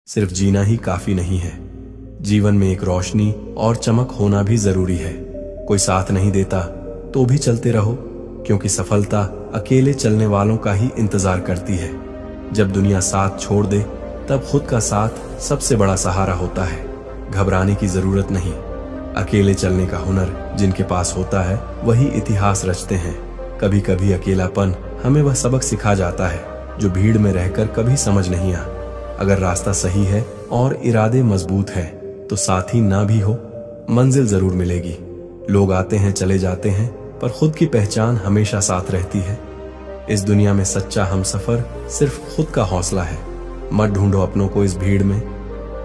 सिर्फ जीना ही काफी नहीं है, जीवन में एक रोशनी और चमक होना भी जरूरी है। कोई साथ नहीं देता तो भी चलते रहो, क्योंकि सफलता अकेले चलने वालों का ही इंतजार करती है। जब दुनिया साथ छोड़ दे तब खुद का साथ सबसे बड़ा सहारा होता है। घबराने की जरूरत नहीं, अकेले चलने का हुनर जिनके पास होता है वही इतिहास रचते हैं। कभी कभी अकेलापन हमें वह सबक सिखा जाता है जो भीड़ में रहकर कभी समझ नहीं आ। अगर रास्ता सही है और इरादे मजबूत है तो साथी ना भी हो, मंजिल जरूर मिलेगी। लोग आते हैं चले जाते हैं, पर खुद की पहचान हमेशा साथ रहती है। इस दुनिया में सच्चा हमसफर सिर्फ खुद का हौसला है। मत ढूंढो अपनों को इस भीड़ में,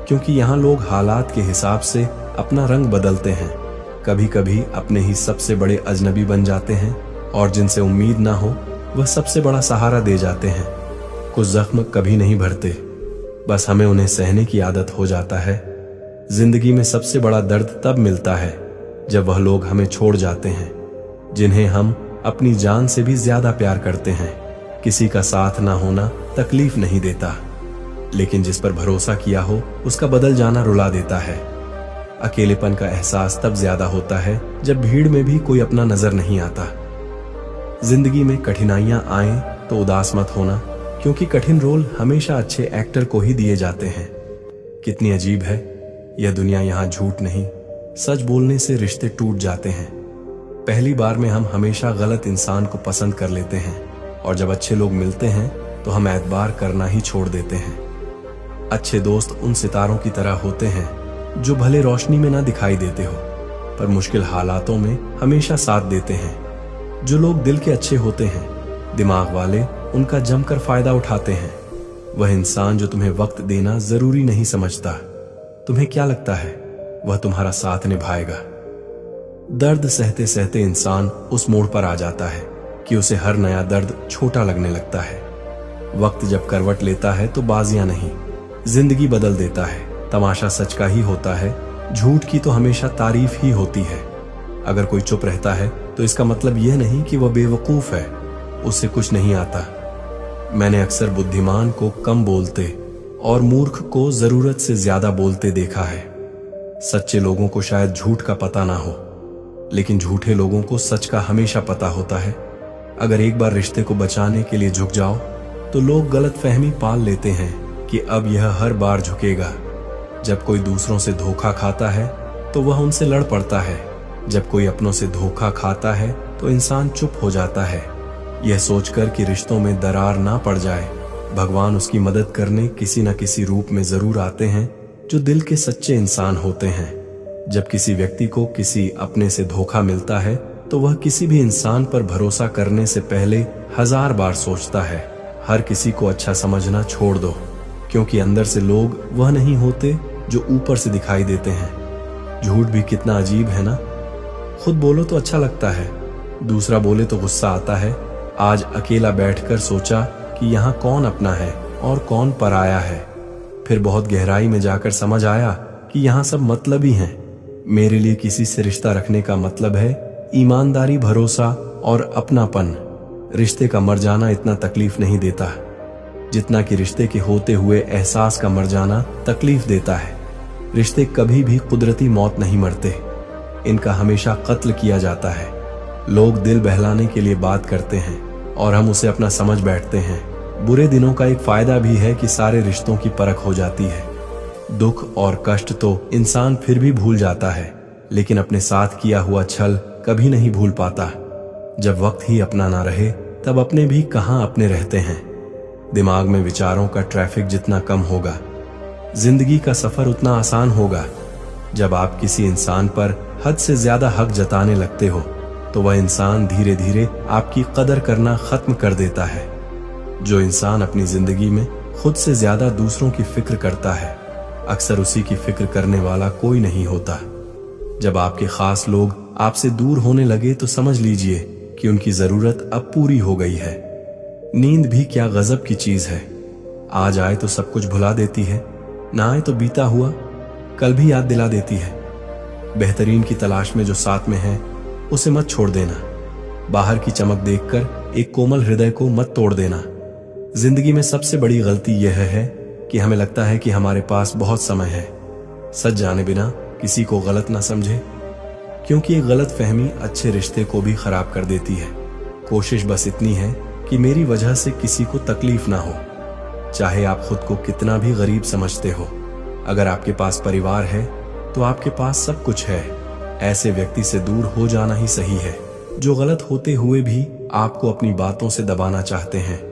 क्योंकि यहाँ लोग हालात के हिसाब से अपना रंग बदलते हैं। कभी कभी अपने ही सबसे बड़े अजनबी बन जाते हैं, और जिनसे उम्मीद ना हो वह सबसे बड़ा सहारा दे जाते हैं। कुछ जख्म कभी नहीं भरते, बस हमें उन्हें सहने की आदत हो जाता है। जिंदगी में सबसे बड़ा दर्द तब मिलता है जब वह लोग हमें छोड़ जाते हैं जिन्हें हम अपनी जान से भी ज्यादा प्यार करते हैं। किसी का साथ ना होना तकलीफ नहीं देता, लेकिन जिस पर भरोसा किया हो उसका बदल जाना रुला देता है। अकेलेपन का एहसास तब ज्यादा होता है जब भीड़ में भी कोई अपना नजर नहीं आता। जिंदगी में कठिनाइयां आए तो उदास मत होना, क्योंकि कठिन रोल हमेशा अच्छे एक्टर को ही दिए जाते हैं। कितनी अजीब है यह दुनिया, यहाँ झूठ नहीं, सच बोलने से रिश्ते टूट जाते हैं। पहली बार में हम हमेशा गलत इंसान को पसंद कर लेते हैं, और जब अच्छे लोग मिलते हैं तो हम एतबार करना ही छोड़ देते हैं। अच्छे दोस्त उन सितारों की तरह होते हैं जो भले रोशनी में ना दिखाई देते हो, पर मुश्किल हालातों में हमेशा साथ देते हैं। जो लोग दिल के अच्छे होते हैं, दिमाग वाले, उनका जमकर फायदा उठाते हैं। वह इंसान जो तुम्हें वक्त देना जरूरी नहीं समझता, तुम्हें क्या लगता है वह तुम्हारा साथ निभाएगा। दर्द सहते सहते इंसान उस मोड़ पर आ जाता है कि उसे हर नया दर्द छोटा लगने लगता है। वक्त जब करवट लेता है तो बाजियां नहीं, जिंदगी बदल देता है। तमाशा सच का ही होता है, झूठ की तो हमेशा तारीफ ही होती है। अगर कोई चुप रहता है तो इसका मतलब यह नहीं कि वह बेवकूफ है, उससे कुछ नहीं आता। मैंने अक्सर बुद्धिमान को कम बोलते और मूर्ख को जरूरत से ज्यादा बोलते देखा है। सच्चे लोगों को शायद झूठ का पता ना हो, लेकिन झूठे लोगों को सच का हमेशा पता होता है। अगर एक बार रिश्ते को बचाने के लिए झुक जाओ तो लोग गलतफहमी पाल लेते हैं कि अब यह हर बार झुकेगा। जब कोई दूसरों से धोखा खाता है तो वह उनसे लड़ पड़ता है। जब कोई अपनों से धोखा खाता है तो इंसान चुप हो जाता है, यह सोचकर कि रिश्तों में दरार ना पड़ जाए। भगवान उसकी मदद करने किसी न किसी रूप में जरूर आते हैं जो दिल के सच्चे इंसान होते हैं। जब किसी व्यक्ति को किसी अपने से धोखा मिलता है तो वह किसी भी इंसान पर भरोसा करने से पहले 1000 बार सोचता है। हर किसी को अच्छा समझना छोड़ दो, क्योंकि अंदर से लोग वह नहीं होते जो ऊपर से दिखाई देते हैं। झूठ भी कितना अजीब है ना, खुद बोलो तो अच्छा लगता है, दूसरा बोले तो गुस्सा आता है। आज अकेला बैठकर सोचा कि यहाँ कौन अपना है और कौन पराया है। फिर बहुत गहराई में जाकर समझ आया कि यहाँ सब मतलबी हैं। मेरे लिए किसी से रिश्ता रखने का मतलब है ईमानदारी, भरोसा और अपनापन। रिश्ते का मर जाना इतना तकलीफ नहीं देता जितना कि रिश्ते के होते हुए एहसास का मर जाना तकलीफ देता है। रिश्ते कभी भी कुदरती मौत नहीं मरते, इनका हमेशा कत्ल किया जाता है। लोग दिल बहलाने के लिए बात करते हैं और हम उसे अपना समझ बैठते हैं। बुरे दिनों का एक फायदा भी है कि सारे रिश्तों की परख हो जाती है। दुख और कष्ट तो इंसान फिर भी भूल जाता है, लेकिन अपने साथ किया हुआ छल कभी नहीं भूल पाता। जब वक्त ही अपना ना रहे तब अपने भी कहां अपने रहते हैं। दिमाग में विचारों का ट्रैफिक जितना कम होगा, जिंदगी का सफर उतना आसान होगा। जब आप किसी इंसान पर हद से ज्यादा हक जताने लगते हो तो वह इंसान धीरे धीरे आपकी कदर करना खत्म कर देता है। जो इंसान अपनी जिंदगी में खुद से ज्यादा दूसरों की फिक्र करता है, अक्सर उसी की फिक्र करने वाला कोई नहीं होता। जब आपके खास लोग आपसे दूर होने लगे तो समझ लीजिए कि उनकी जरूरत अब पूरी हो गई है। नींद भी क्या गजब की चीज है, आज आए तो सब कुछ भुला देती है, ना आए तो बीता हुआ कल भी याद दिला देती है। बेहतरीन की तलाश में जो साथ में है उसे मत छोड़ देना। बाहर की चमक देखकर एक कोमल हृदय को मत तोड़ देना। जिंदगी में सबसे बड़ी गलती यह है कि हमें लगता है कि हमारे पास बहुत समय है। सच जाने बिना किसी को गलत ना समझे, क्योंकि एक गलत फहमी अच्छे रिश्ते को भी खराब कर देती है। कोशिश बस इतनी है कि मेरी वजह से किसी को तकलीफ ना हो, चाहे आप खुद को कितना भी गरीब समझते हो। अगर आपके पास परिवार है तो आपके पास सब कुछ है। ऐसे व्यक्ति से दूर हो जाना ही सही है, जो गलत होते हुए भी आपको अपनी बातों से दबाना चाहते हैं।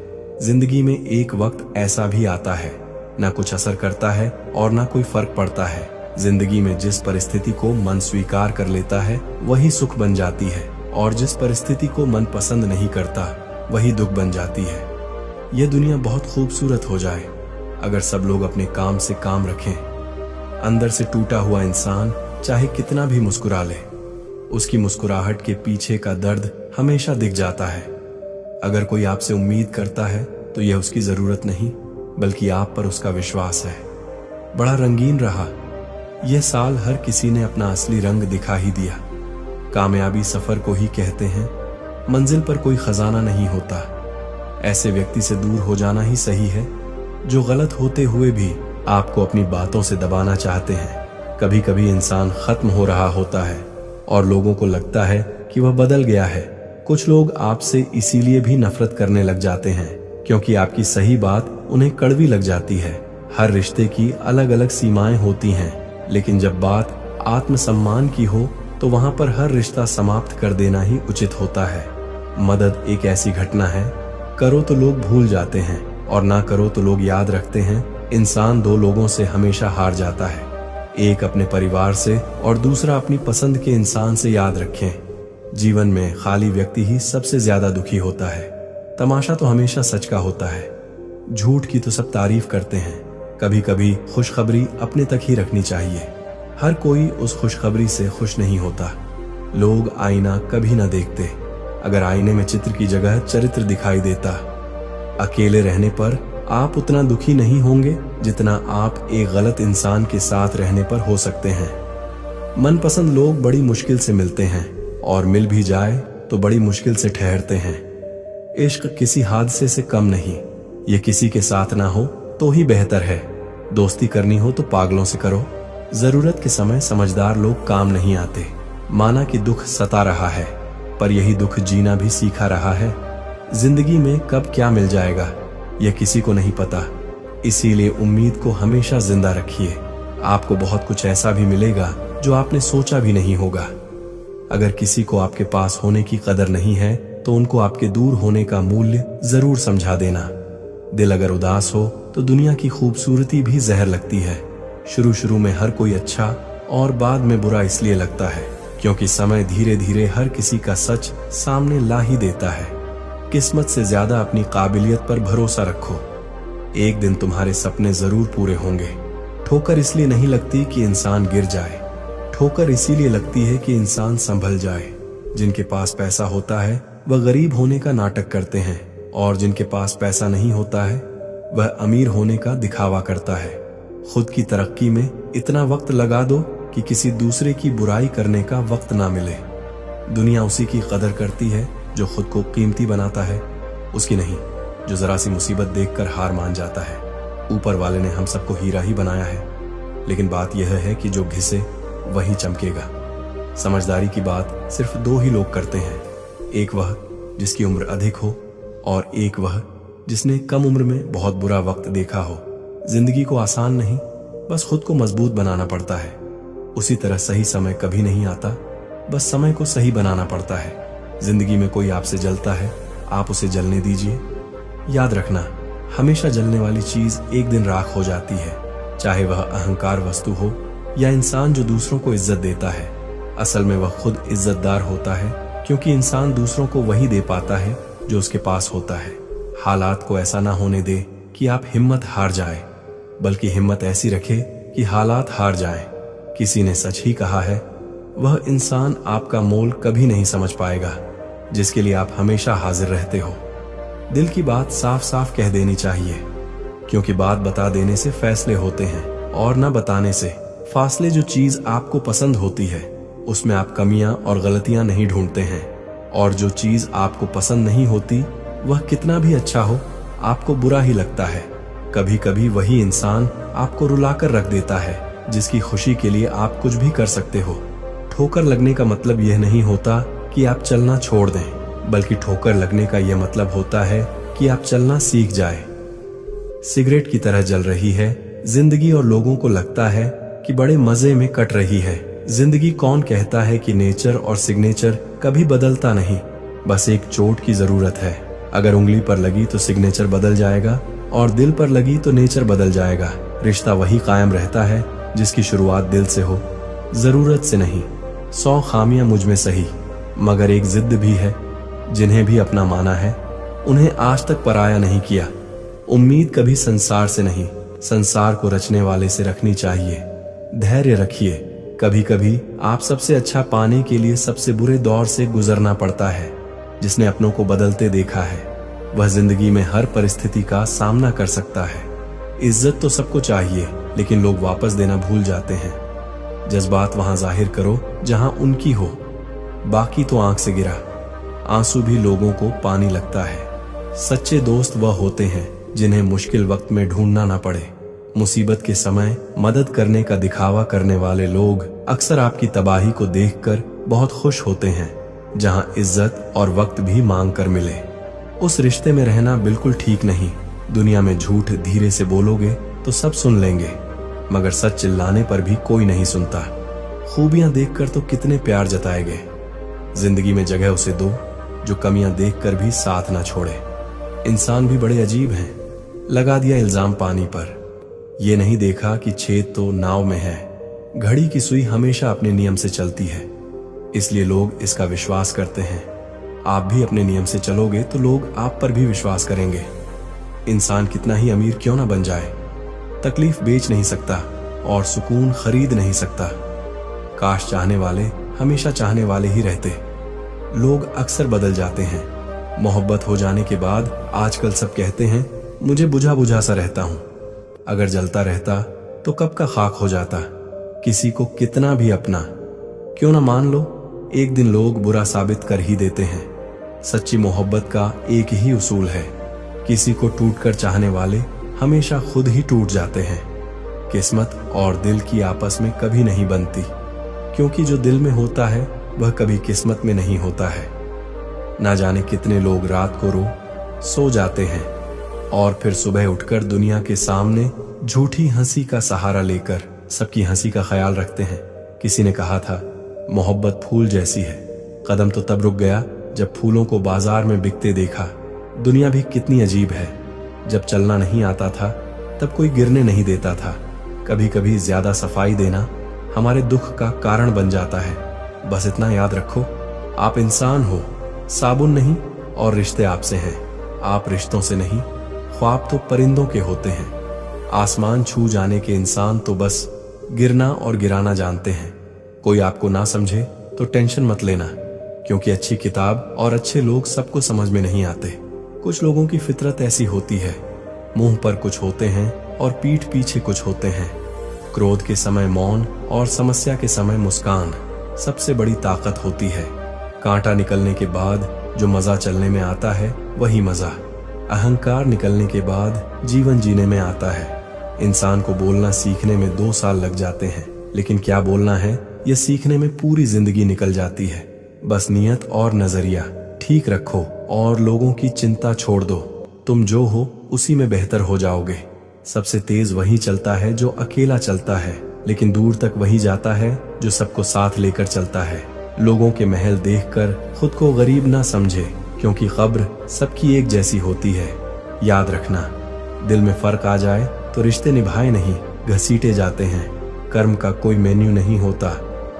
जिंदगी में एक वक्त ऐसा भी आता है, ना कुछ असर करता है और ना कोई फर्क पड़ता है। जिंदगी में जिस परिस्थिति को मन स्वीकार कर लेता है वही सुख बन जाती है, और जिस परिस्थिति को मन पसंद नहीं करता वही दुख बन जाती है। यह दुनिया बहुत खूबसूरत हो जाए अगर सब लोग अपने काम से काम रखें। अंदर से टूटा हुआ इंसान चाहे कितना भी मुस्कुरा ले, उसकी मुस्कुराहट के पीछे का दर्द हमेशा दिख जाता है। अगर कोई आपसे उम्मीद करता है तो यह उसकी जरूरत नहीं, बल्कि आप पर उसका विश्वास है। बड़ा रंगीन रहा यह साल, हर किसी ने अपना असली रंग दिखा ही दिया। कामयाबी सफर को ही कहते हैं, मंजिल पर कोई खजाना नहीं होता। ऐसे व्यक्ति से दूर हो जाना ही सही है, जो गलत होते हुए भी आपको अपनी बातों से दबाना चाहते हैं। कभी कभी इंसान खत्म हो रहा होता है और लोगों को लगता है कि वह बदल गया है। कुछ लोग आपसे इसीलिए भी नफरत करने लग जाते हैं क्योंकि आपकी सही बात उन्हें कड़वी लग जाती है। हर रिश्ते की अलग अलग सीमाएं होती हैं, लेकिन जब बात आत्मसम्मान की हो तो वहां पर हर रिश्ता समाप्त कर देना ही उचित होता है। मदद एक ऐसी घटना है, करो तो लोग भूल जाते हैं और ना करो तो लोग याद रखते हैं। इंसान दो लोगों से हमेशा हार जाता है, एक अपने परिवार से और दूसरा अपनी पसंद के इंसान से। याद रखें, जीवन में खाली व्यक्ति ही सबसे ज्यादा दुखी होता है। तमाशा तो हमेशा सच का होता है। झूठ की तो सब तारीफ करते हैं। कभी कभी खुशखबरी अपने तक ही रखनी चाहिए। हर कोई उस खुशखबरी से खुश नहीं होता। लोग आईना कभी न देखते, अगर आईने में चित्र की जगह चरित्र दिखाई देता। अकेले रहने पर आप उतना दुखी नहीं होंगे जितना आप एक गलत इंसान के साथ रहने पर हो सकते हैं। मनपसंद लोग बड़ी मुश्किल से मिलते हैं और मिल भी जाए तो बड़ी मुश्किल से ठहरते हैं। इश्क किसी हादसे से कम नहीं, ये किसी के साथ ना हो तो ही बेहतर है। दोस्ती करनी हो तो पागलों से करो। जरूरत के समय समझदार लोग काम नहीं आते। माना कि दुख सता रहा है, पर यही दुख जीना भी सीखा रहा है। जिंदगी में कब क्या मिल जाएगा यह किसी को नहीं पता, इसीलिए उम्मीद को हमेशा जिंदा रखिए। आपको बहुत कुछ ऐसा भी मिलेगा जो आपने सोचा भी नहीं होगा। अगर किसी को आपके पास होने की कदर नहीं है तो उनको आपके दूर होने का मूल्य जरूर समझा देना। दिल अगर उदास हो तो दुनिया की खूबसूरती भी जहर लगती है। शुरू शुरू में हर कोई अच्छा और बाद में बुरा इसलिए लगता है क्योंकि समय धीरे धीरे हर किसी का सच सामने ला ही देता है। किस्मत से ज्यादा अपनी काबिलियत पर भरोसा रखो। एक दिन तुम्हारे सपने जरूर पूरे होंगे। ठोकर इसलिए नहीं लगती कि इंसान गिर जाए, ठोकर इसीलिए लगती है कि इंसान संभल जाए। जिनके पास पैसा होता है वह गरीब होने का नाटक करते हैं, और जिनके पास पैसा नहीं होता है वह अमीर होने का दिखावा करता है। खुद की तरक्की में इतना वक्त लगा दो कि किसी दूसरे की बुराई करने का वक्त ना मिले। दुनिया उसी की कदर करती है जो खुद को कीमती बनाता है, उसकी नहीं जो जरा सी मुसीबत देखकर हार मान जाता है। ऊपर वाले ने हम सबको हीरा ही बनाया है, लेकिन बात यह है कि जो घिसे वही चमकेगा। समझदारी की बात सिर्फ दो ही लोग करते हैं, एक वह जिसकी उम्र अधिक हो और एक वह जिसने कम उम्र में बहुत बुरा वक्त देखा हो। जिंदगी को आसान नहीं, बस खुद को मजबूत बनाना पड़ता है। उसी तरह सही समय कभी नहीं आता, बस समय को सही बनाना पड़ता है। जिंदगी में कोई आपसे जलता है, आप उसे जलने दीजिए। याद रखना, हमेशा जलने वाली चीज एक दिन राख हो जाती है, चाहे वह अहंकार वस्तु हो या इंसान जो दूसरों को इज्जत देता है। असल में वह खुद इज्जतदार होता है, क्योंकि इंसान दूसरों को वही दे पाता है जो उसके पास होता है। हालात को ऐसा ना होने दे कि आप हिम्मत हार जाए, बल्कि हिम्मत ऐसी रखे कि हालात हार जाएं। किसी ने सच ही कहा है, वह इंसान आपका मोल कभी नहीं समझ पाएगा जिसके लिए आप हमेशा हाजिर रहते हो। दिल की बात साफ साफ कह देनी चाहिए, क्योंकि बात बता देने से फैसले होते हैं और न बताने से फासले। जो चीज आपको पसंद होती है उसमें आप कमियां और गलतियां नहीं ढूंढते हैं, और जो चीज आपको पसंद नहीं होती वह कितना भी अच्छा हो आपको बुरा ही लगता है। कभी कभी वही इंसान आपको रुलाकर रख देता है जिसकी खुशी के लिए आप कुछ भी कर सकते हो। ठोकर लगने का मतलब यह नहीं होता कि आप चलना छोड़ दें, बल्कि ठोकर लगने का यह मतलब होता है कि आप चलना सीख जाए। सिगरेट की तरह जल रही है जिंदगी और लोगों को लगता है कि बड़े मजे में कट रही है। जिंदगी कौन कहता है कि नेचर और सिग्नेचर कभी बदलता नहीं, बस एक चोट की जरूरत है। अगर उंगली पर लगी तो सिग्नेचर बदल जाएगा और दिल पर लगी तो नेचर बदल जाएगा। रिश्ता वही कायम रहता है जिसकी शुरुआत दिल से हो, जरूरत से नहीं। 100 खामियां मुझ में सही, मगर एक जिद भी है। जिन्हें भी अपना माना है उन्हें आज तक पराया नहीं किया। उम्मीद कभी संसार से नहीं, संसार को रचने वाले से रखनी चाहिए। धैर्य रखिए, कभी कभी आप सबसे अच्छा पाने के लिए सबसे बुरे दौर से गुजरना पड़ता है। जिसने अपनों को बदलते देखा है वह जिंदगी में हर परिस्थिति का सामना कर सकता है। इज्जत तो सबको चाहिए, लेकिन लोग वापस देना भूल जाते हैं। जज्बात वहां जाहिर करो जहां उनकी हो, बाकी तो आंख से गिरा। आंसू भी लोगों को पानी लगता है। सच्चे दोस्त वह होते हैं जिन्हें मुश्किल वक्त में ढूंढना ना पड़े। मुसीबत के समय मदद करने का दिखावा करने वाले लोग अक्सर आपकी तबाही को देखकर बहुत खुश होते हैं। जहां इज्जत और वक्त भी मांग कर मिले, उस रिश्ते में रहना बिल्कुल ठीक नहीं। दुनिया में झूठ धीरे से बोलोगे तो सब सुन लेंगे, मगर सच चिल्लाने पर भी कोई नहीं सुनता। खूबियां देखकर तो कितने प्यार जताएंगे। जिंदगी में जगह उसे दो जो कमियां देखकर भी साथ ना छोड़े। इंसान भी बड़े अजीब हैं। लगा दिया इल्जाम पानी पर, ये नहीं देखा कि छेद तो नाव में है। घड़ी की सुई हमेशा अपने नियम से चलती है, इसलिए लोग इसका विश्वास करते हैं। आप भी अपने नियम से चलोगे तो लोग आप पर भी विश्वास करेंगे। इंसान कितना ही अमीर क्यों ना बन जाए, तकलीफ बेच नहीं सकता और सुकून खरीद नहीं सकता। काश चाहने वाले हमेशा चाहने वाले ही रहते। लोग अक्सर बदल जाते हैं। मोहब्बत हो जाने के बाद आजकल सब कहते हैं मुझे बुझा बुझा सा रहता हूं। अगर जलता रहता तो कब का खाक हो जाता। किसी को कितना भी अपना क्यों ना मान लो, एक दिन लोग बुरा साबित कर ही देते हैं। सच्ची मोहब्बत का एक ही उसूल है, किसी को टूटकर चाहने वाले हमेशा खुद ही टूट जाते हैं। किस्मत और दिल की आपस में कभी नहीं बनती, क्योंकि जो दिल में होता है वह कभी किस्मत में नहीं होता है। ना जाने कितने लोग रात को रो सो जाते हैं और फिर सुबह उठकर दुनिया के सामने झूठी हंसी का सहारा लेकर सबकी हंसी का ख्याल रखते हैं। किसी ने कहा था मोहब्बत फूल जैसी है। कदम तो तब रुक गया जब फूलों को बाजार में बिकते देखा। दुनिया भी कितनी अजीब है। जब चलना नहीं आता था तब कोई गिरने नहीं देता था। कभी कभी ज्यादा सफाई देना हमारे दुख का कारण बन जाता है। बस इतना याद रखो, आप इंसान हो, साबुन नहीं, और रिश्ते आपसे हैं। आप रिश्तों से नहीं, ख्वाब तो परिंदों के होते हैं। आसमान छू जाने के इंसान तो बस गिरना और गिराना जानते हैं। कोई आपको ना समझे तो टेंशन मत लेना, क्योंकि अच्छी किताब और अच्छे लोग सबको समझ में नहीं आते। कुछ लोगों की फितरत ऐसी होती है, मुंह पर कुछ होते हैं और पीठ पीछे कुछ होते हैं। क्रोध के समय मौन और समस्या के समय मुस्कान सबसे बड़ी ताकत होती है। कांटा निकलने के बाद जो मजा चलने में आता है वही मजा अहंकार निकलने के बाद जीवन जीने में आता है। इंसान को बोलना सीखने में 2 साल लग जाते हैं, लेकिन क्या बोलना है यह सीखने में पूरी जिंदगी निकल जाती है। बस नियत और नजरिया ठीक रखो और लोगों की चिंता छोड़ दो। तुम जो हो उसी में बेहतर हो जाओगे। सबसे तेज वही चलता है जो अकेला चलता है, लेकिन दूर तक वही जाता है जो सबको साथ लेकर चलता है। लोगों के महल देखकर खुद को गरीब ना समझे, क्योंकि कब्र सबकी एक जैसी होती है। याद रखना, दिल में फर्क आ जाए तो रिश्ते निभाए नहीं घसीटे जाते हैं। कर्म का कोई मेन्यू नहीं होता,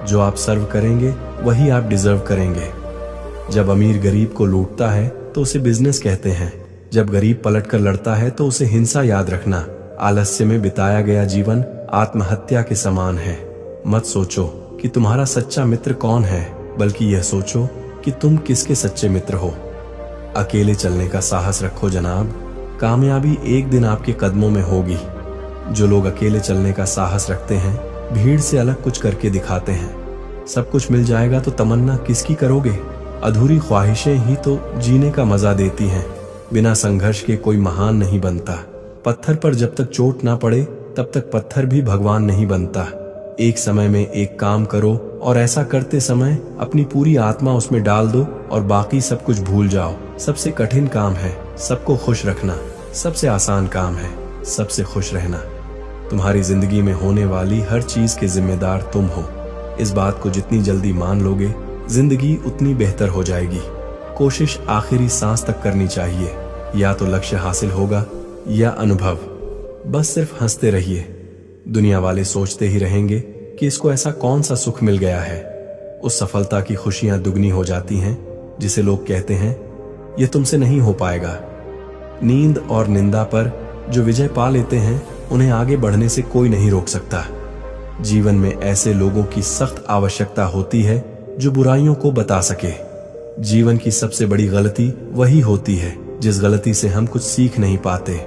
जो आप सर्व करेंगे वही आप डिजर्व करेंगे। जब अमीर गरीब को लूटता है तो उसे बिजनेस कहते हैं। जब गरीब पलट कर लड़ता है तो उसे हिंसा। याद रखना, आलस्य में बिताया गया जीवन आत्महत्या के समान है। मत सोचो कि तुम्हारा सच्चा मित्र कौन है, बल्कि यह सोचो कि तुम किसके सच्चे मित्र हो। अकेले चलने का साहस रखो जनाब, कामयाबी एक दिन आपके कदमों में होगी। जो लोग अकेले चलने का साहस रखते हैं भीड़ से अलग कुछ करके दिखाते हैं। सब कुछ मिल जाएगा तो तमन्ना किसकी करोगे? अधूरी ख्वाहिशें ही तो जीने का मजा देती हैं। बिना संघर्ष के कोई महान नहीं बनता। पत्थर पर जब तक चोट ना पड़े तब तक पत्थर भी भगवान नहीं बनता। एक समय में एक काम करो और ऐसा करते समय अपनी पूरी आत्मा उसमें डाल दो और बाकी सब कुछ भूल जाओ। सबसे कठिन काम है सबको खुश रखना, सबसे आसान काम है सबसे खुश रहना। तुम्हारी जिंदगी में होने वाली हर चीज के जिम्मेदार तुम हो। इस बात को जितनी जल्दी मान लोगे जिंदगी उतनी बेहतर हो जाएगी। कोशिश आखिरी सांस तक करनी चाहिए, या तो लक्ष्य हासिल होगा या अनुभव। बस सिर्फ हंसते रहिए। दुनिया वाले सोचते ही रहेंगे कि इसको ऐसा कौन सा सुख मिल गया है। उस सफलता की खुशियां दुगनी हो जाती हैं जिसे लोग कहते हैं ये तुमसे नहीं हो पाएगा। नींद और निंदा पर जो विजय पा लेते हैं उन्हें आगे बढ़ने से कोई नहीं रोक सकता। जीवन में ऐसे लोगों की सख्त आवश्यकता होती है जो बुराइयों को बता सके। जीवन की सबसे बड़ी गलती वही होती है जिस गलती से हम कुछ सीख नहीं पाते।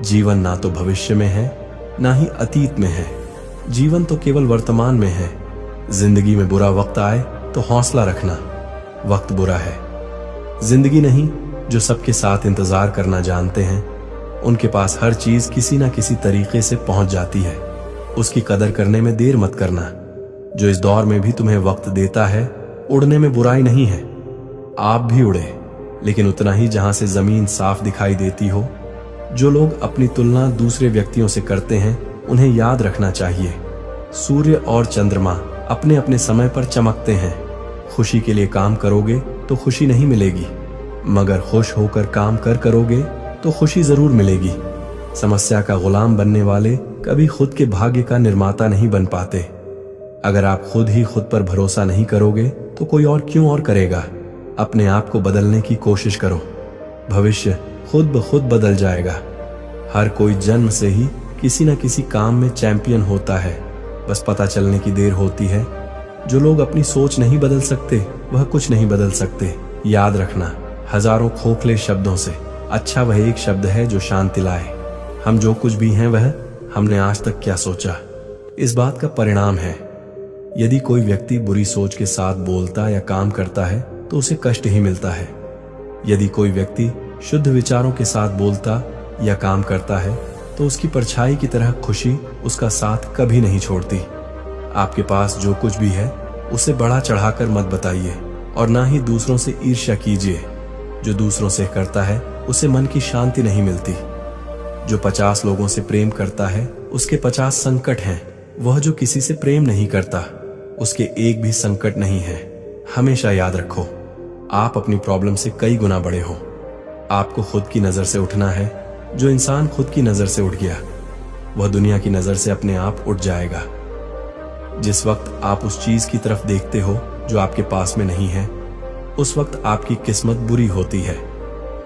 जीवन ना तो भविष्य में है ना ही अतीत में है, जीवन तो केवल वर्तमान में है। जिंदगी में बुरा वक्त आए तो हौसला रखना, वक्त बुरा है। जिंदगी नहीं, जो सबके साथ इंतजार करना जानते हैं उनके पास हर चीज किसी ना किसी तरीके से पहुंच जाती है। उसकी कदर करने में देर मत करना। जो इस दौर में भी तुम्हें वक्त देता है, उड़ने में बुराई नहीं है। आप भी उड़े, लेकिन उतना ही जहां से जमीन साफ दिखाई देती हो। जो लोग अपनी तुलना दूसरे व्यक्तियों से करते हैं उन्हें याद रखना चाहिए, सूर्य और चंद्रमा अपने अपने समय पर चमकते हैं। खुशी के लिए काम करोगे तो खुशी नहीं मिलेगी, मगर खुश होकर काम करोगे तो खुशी जरूर मिलेगी। समस्या का गुलाम बनने वाले कभी खुद के भाग्य का निर्माता नहीं बन पाते। अगर आप खुद ही खुद पर भरोसा नहीं करोगे तो कोई और क्यों और करेगा। अपने आप को बदलने की कोशिश करो, भविष्य खुद ब खुद बदल जाएगा। हर कोई जन्म से ही किसी न किसी काम में चैंपियन होता है, बस पता चलने की देर होती है। जो लोग अपनी सोच नहीं बदल सकते वह कुछ नहीं बदल सकते। याद रखना, हजारों खोखले शब्दों से अच्छा वह एक शब्द है जो शांति लाए। हम जो कुछ भी हैं वह हमने आज तक क्या सोचा, इस बात का परिणाम है। यदि कोई व्यक्ति बुरी सोच के साथ बोलता या काम करता है तो उसे कष्ट ही मिलता है। यदि कोई व्यक्ति शुद्ध विचारों के साथ बोलता या काम करता है तो उसकी परछाई की तरह खुशी उसका साथ कभी नहीं छोड़ती। आपके पास जो कुछ भी है उसे बढ़ा चढ़ाकर मत बताइए और ना ही दूसरों से ईर्ष्या कीजिए। जो दूसरों से करता है उसे मन की शांति नहीं मिलती। जो 50 लोगों से प्रेम करता है उसके 50 संकट हैं। वह जो किसी से प्रेम नहीं करता उसके एक भी संकट नहीं है। हमेशा याद रखो, आप अपनी प्रॉब्लम से कई गुना बड़े हो। आपको खुद की नजर से उठना है। जो इंसान खुद की नजर से उठ गया वह दुनिया की नजर से अपने आप उठ जाएगा। जिस वक्त आप उस चीज की तरफ देखते हो जो आपके पास में नहीं है, उस वक्त आपकी किस्मत बुरी होती है,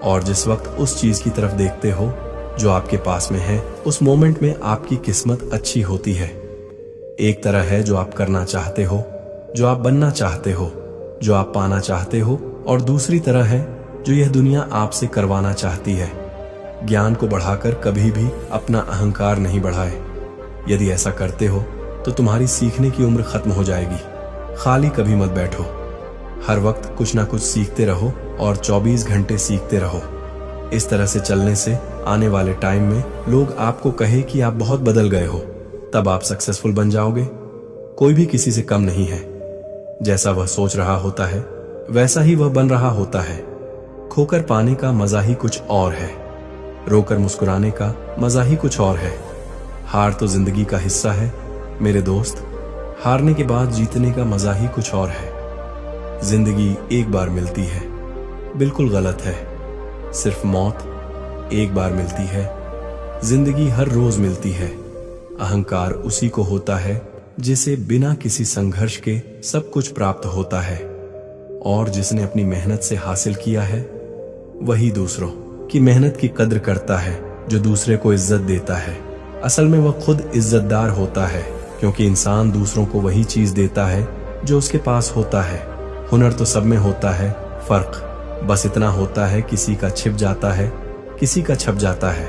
और जिस वक्त उस चीज की तरफ देखते हो जो आपके पास में है, उस मोमेंट में आपकी किस्मत अच्छी होती है। एक तरह है जो आप करना चाहते हो, जो आप बनना चाहते हो, जो आप पाना चाहते हो, और दूसरी तरह है जो यह दुनिया आपसे करवाना चाहती है। ज्ञान को बढ़ाकर कभी भी अपना अहंकार नहीं बढ़ाए। यदि ऐसा करते हो तो तुम्हारी सीखने की उम्र खत्म हो जाएगी। खाली कभी मत बैठो, हर वक्त कुछ ना कुछ सीखते रहो और 24 घंटे सीखते रहो। इस तरह से चलने से आने वाले टाइम में लोग आपको कहे कि आप बहुत बदल गए हो, तब आप सक्सेसफुल बन जाओगे। कोई भी किसी से कम नहीं है। जैसा वह सोच रहा होता है वैसा ही वह बन रहा होता है। खोकर पाने का मजा ही कुछ और है, रोकर मुस्कुराने का मजा ही कुछ और है। हार तो जिंदगी का हिस्सा है मेरे दोस्त, हारने के बाद जीतने का मजा ही कुछ और है। जिंदगी एक बार मिलती है, बिल्कुल गलत है। सिर्फ मौत एक बार मिलती है, जिंदगी हर रोज मिलती है। अहंकार उसी को होता है जिसे बिना किसी संघर्ष के सब कुछ प्राप्त होता है, और जिसने अपनी मेहनत से हासिल किया है वही दूसरों की मेहनत की कद्र करता है। जो दूसरे को इज्जत देता है असल में वह खुद इज्जतदार होता है, क्योंकि इंसान दूसरों को वही चीज देता है जो उसके पास होता है। हुनर तो सब में होता है, फर्क बस इतना होता है किसी का छिप जाता है, किसी का छप जाता है।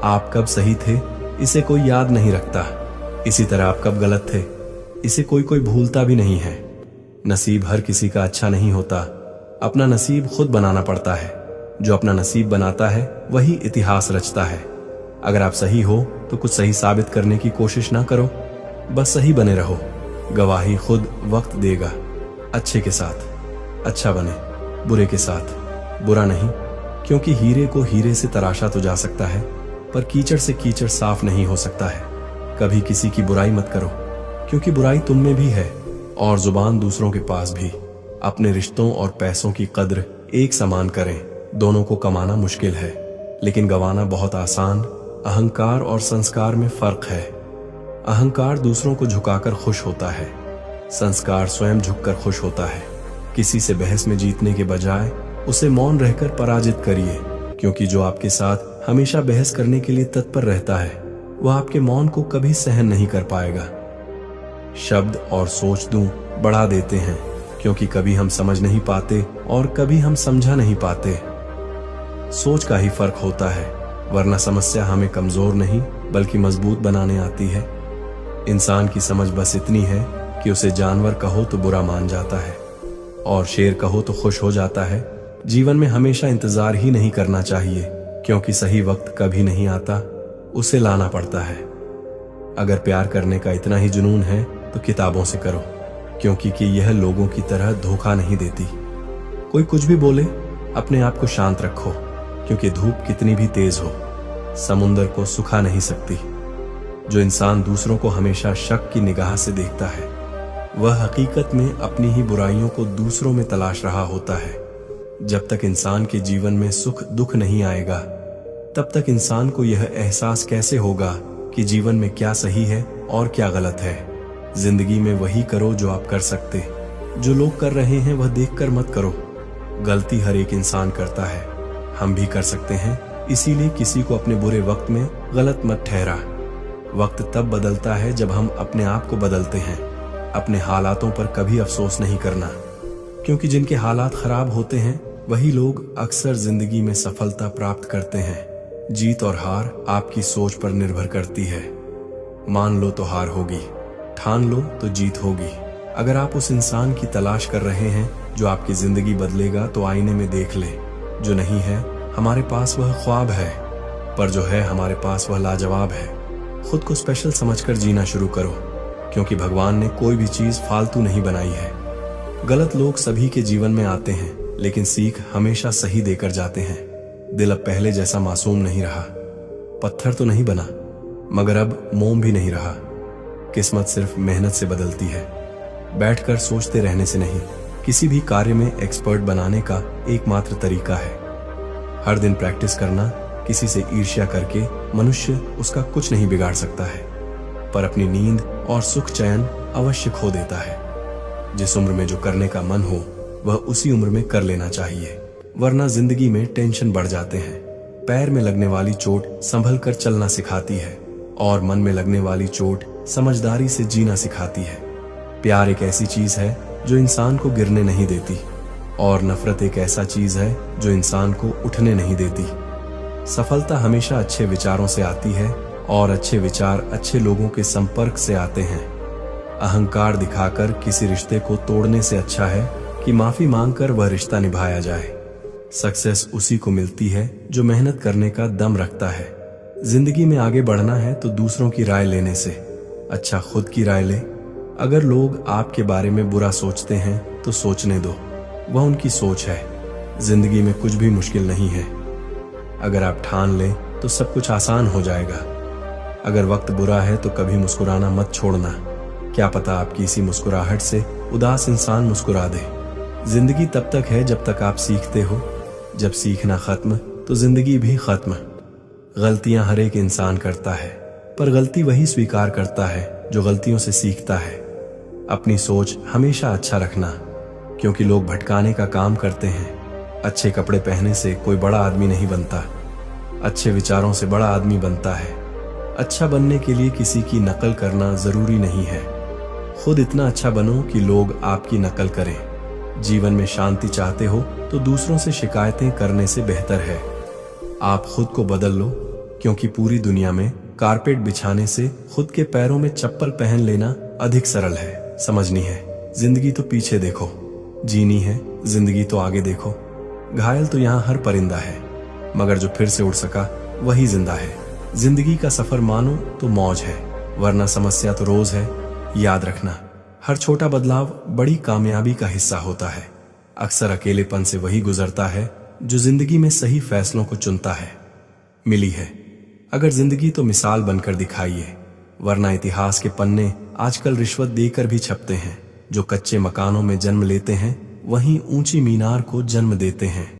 आप कब सही थे इसे कोई याद नहीं रखता, इसी तरह आप कब गलत थे इसे कोई भूलता भी नहीं है। नसीब हर किसी का अच्छा नहीं होता, अपना नसीब खुद बनाना पड़ता है। जो अपना नसीब बनाता है वही इतिहास रचता है। अगर आप सही हो तो कुछ सही साबित करने की कोशिश ना करो, बस सही बने रहो। गवाही खुद वक्त देगा। अच्छे के साथ अच्छा बने, बुरे के साथ बुरा नहीं, क्योंकि हीरे को हीरे से तराशा तो जा सकता है, पर कीचड़ से कीचड़ साफ नहीं हो सकता है। कभी किसी की बुराई मत करो, क्योंकि बुराई तुम में भी है और जुबान दूसरों के पास भी। अपने रिश्तों और पैसों की कद्र एक समान करें। दोनों को कमाना मुश्किल है, लेकिन गंवाना बहुत आसान। अहंकार और संस्कार में फर्क है। अहंकार दूसरों को झुकाकर खुश होता है, संस्कार स्वयं झुककर खुश होता है। किसी से बहस में जीतने के बजाय उसे मौन रहकर पराजित करिए, क्योंकि जो आपके साथ हमेशा बहस करने के लिए तत्पर रहता है वह आपके मौन को कभी सहन नहीं कर पाएगा। शब्द और सोच दूं बढ़ा देते हैं, क्योंकि कभी हम समझ नहीं पाते और कभी हम समझा नहीं पाते। सोच का ही फर्क होता है, वरना समस्या हमें कमजोर नहीं बल्कि मजबूत बनाने आती है। इंसान की समझ बस इतनी है कि उसे जानवर कहो तो बुरा मान जाता है और शेर कहो तो खुश हो जाता है। जीवन में हमेशा इंतजार ही नहीं करना चाहिए, क्योंकि सही वक्त कभी नहीं आता, उसे लाना पड़ता है। अगर प्यार करने का इतना ही जुनून है तो किताबों से करो, क्योंकि कि यह लोगों की तरह धोखा नहीं देती। कोई कुछ भी बोले, अपने आप को शांत रखो, क्योंकि धूप कितनी भी तेज हो समुंदर को सुखा नहीं सकती। जो इंसान दूसरों को हमेशा शक की निगाह से देखता है वह हकीकत में अपनी ही बुराइयों को दूसरों में तलाश रहा होता है। जब तक इंसान के जीवन में सुख दुख नहीं आएगा तब तक इंसान को यह एहसास कैसे होगा कि जीवन में क्या सही है और क्या गलत है। जिंदगी में वही करो जो आप कर सकते, जो लोग कर रहे हैं वह देखकर मत करो। गलती हर एक इंसान करता है, हम भी कर सकते हैं, इसीलिए किसी को अपने बुरे वक्त में गलत मत ठहरा। वक्त तब बदलता है जब हम अपने आप को बदलते हैं। अपने हालातों पर कभी अफसोस नहीं करना, क्योंकि जिनके हालात खराब होते हैं वही लोग अक्सर जिंदगी में सफलता प्राप्त करते हैं। जीत और हार आपकी सोच पर निर्भर करती है। मान लो तो हार होगी, ठान लो तो जीत होगी। अगर आप उस इंसान की तलाश कर रहे हैं जो आपकी जिंदगी बदलेगा तो आईने में देख ले। जो नहीं है हमारे पास वह ख्वाब है, पर जो है हमारे पास वह लाजवाब है। खुद को स्पेशल समझकर जीना शुरू करो, क्योंकि भगवान ने कोई भी चीज फालतू नहीं बनाई है। गलत लोग सभी के जीवन में आते हैं, लेकिन सीख हमेशा सही देकर जाते हैं। दिल अब पहले जैसा मासूम नहीं रहा। पत्थर तो नहीं बना, मगर अब मोम भी नहीं रहा। किस्मत सिर्फ मेहनत से बदलती है, बैठकर सोचते रहने से नहीं। किसी भी कार्य में एक्सपर्ट बनाने का एकमात्र तरीका है हर दिन प्रैक्टिस करना। किसी से ईर्ष्या करके मनुष्य उसका कुछ नहीं बिगाड़ सकता है, पर अपनी नींद और सुख चैन अवश्य खो देता है। जिस उम्र में जो करने का मन हो वह उसी उम्र में कर लेना चाहिए, वरना जिंदगी में टेंशन बढ़ जाते हैं। पैर में लगने वाली चोट संभल कर चलना सिखाती है और मन में लगने वाली चोट समझदारी से जीना सिखाती है। प्यार एक ऐसी चीज है जो इंसान को गिरने नहीं देती, और नफरत एक ऐसा चीज है जो इंसान को उठने नहीं देती। सफलता हमेशा अच्छे विचारों से आती है और अच्छे विचार अच्छे लोगों के संपर्क से आते हैं। अहंकार दिखाकर किसी रिश्ते को तोड़ने से अच्छा है कि माफी मांगकर वह रिश्ता निभाया जाए। सक्सेस उसी को मिलती है जो मेहनत करने का दम रखता है। जिंदगी में आगे बढ़ना है तो दूसरों की राय लेने से अच्छा खुद की राय ले। अगर लोग आपके बारे में बुरा सोचते हैं तो सोचने दो, वह उनकी सोच है। जिंदगी में कुछ भी मुश्किल नहीं है। अगर आप ठान लें तो सब कुछ आसान हो जाएगा। अगर वक्त बुरा है तो कभी मुस्कुराना मत छोड़ना। क्या पता आपकी इसी मुस्कुराहट से उदास इंसान मुस्कुरा दे। जिंदगी तब तक है जब तक आप सीखते हो, जब सीखना खत्म तो जिंदगी भी खत्म। गलतियां हर एक इंसान करता है, पर गलती वही स्वीकार करता है जो गलतियों से सीखता है। अपनी सोच हमेशा अच्छा रखना, क्योंकि लोग भटकाने का काम करते हैं। अच्छे कपड़े पहनने से कोई बड़ा आदमी नहीं बनता, अच्छे विचारों से बड़ा आदमी बनता है। अच्छा बनने के लिए किसी की नकल करना जरूरी नहीं है। खुद इतना अच्छा बनो कि लोग आपकी नकल करें। जीवन में शांति चाहते हो तो दूसरों से शिकायतें करने से बेहतर है आप खुद को बदल लो, क्योंकि पूरी दुनिया में कारपेट बिछाने से खुद के पैरों में चप्पल पहन लेना अधिक सरल है। समझनी है जिंदगी तो पीछे देखो, जीनी है जिंदगी तो आगे देखो। घायल तो यहाँ हर परिंदा है, मगर जो फिर से उड़ सका वही जिंदा है। जिंदगी का सफर मानो तो मौज है, वरना समस्या तो रोज है। याद रखना, हर छोटा बदलाव बड़ी कामयाबी का हिस्सा होता है। अक्सर अकेलेपन से वही गुजरता है जो जिंदगी में सही फैसलों को चुनता है। मिली है अगर जिंदगी तो मिसाल बनकर दिखाइए, वरना इतिहास के पन्ने आजकल रिश्वत देकर भी छपते हैं। जो कच्चे मकानों में जन्म लेते हैं वहीं ऊंची मीनार को जन्म देते हैं।